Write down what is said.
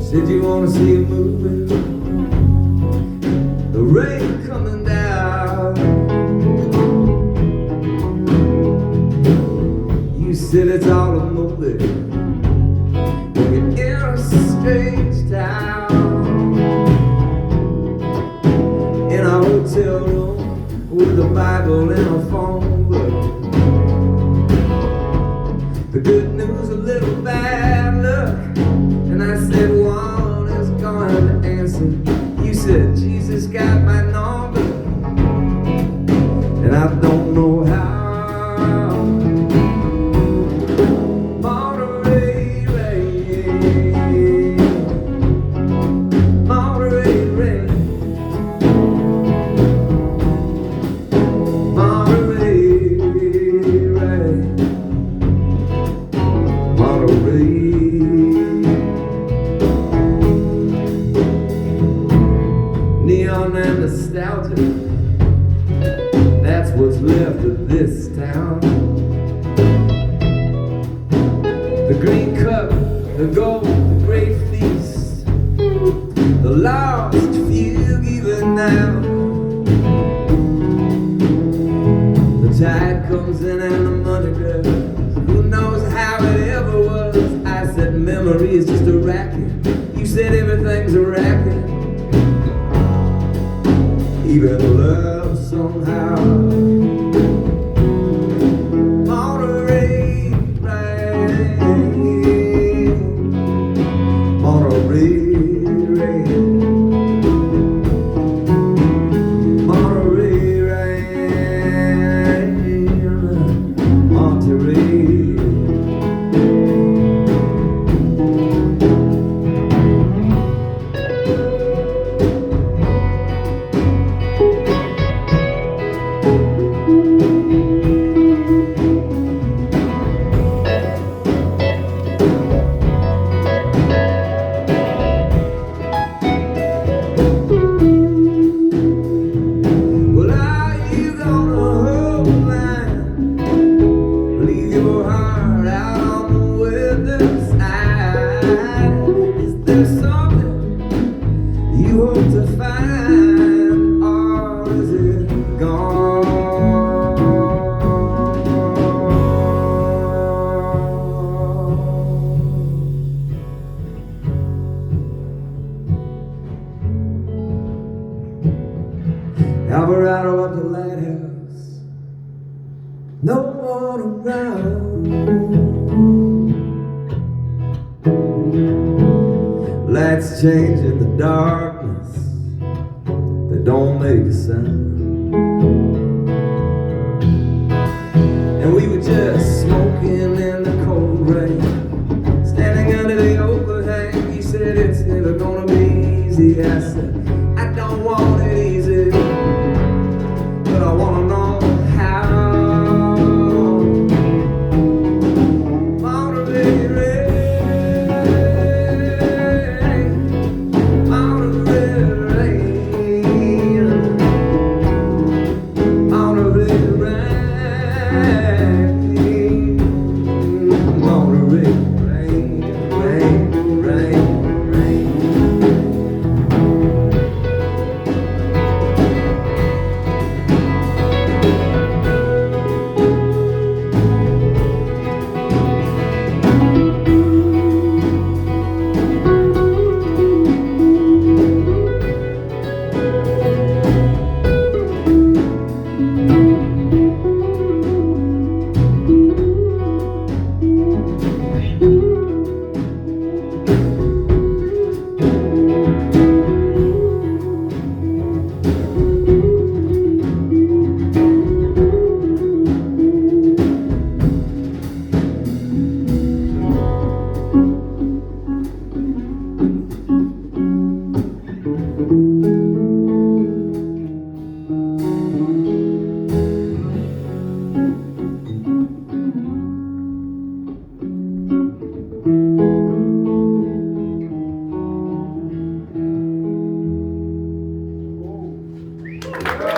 Said you wanna see a movie, the rain coming down. You said it's all a movie when you're in a strange town. In a hotel room with a Bible and a phone book. The good news, a little bad luck. And I said, one is going to answer. You said, Jesus got my number, and I don't know how. Monterey rain, Monterey rain, Monterey rain, Monterey. Neon and nostalgia, that's what's left of this town. The green cup, the gold, the great feast, the lost few even now. The tide comes in and the money goes. Who knows how it ever was? I said memory is just a racket. You said everything's a racket. Even love somehow. Monterey rain, Monterey rain, Monterey rain, Monterey. To find, or is it gone? Alvarado up the lighthouse, no one around. Lights change in the darkness, they don't make a sound. And we were just smoking in the cold rain, standing under the overhang. He said it's never gonna be easy. I said I don't want it easy, but I wanna know how. Monterey rain, Monterey rain, Monterey rain, Monterey rain, rain, rain, rain. Thank you.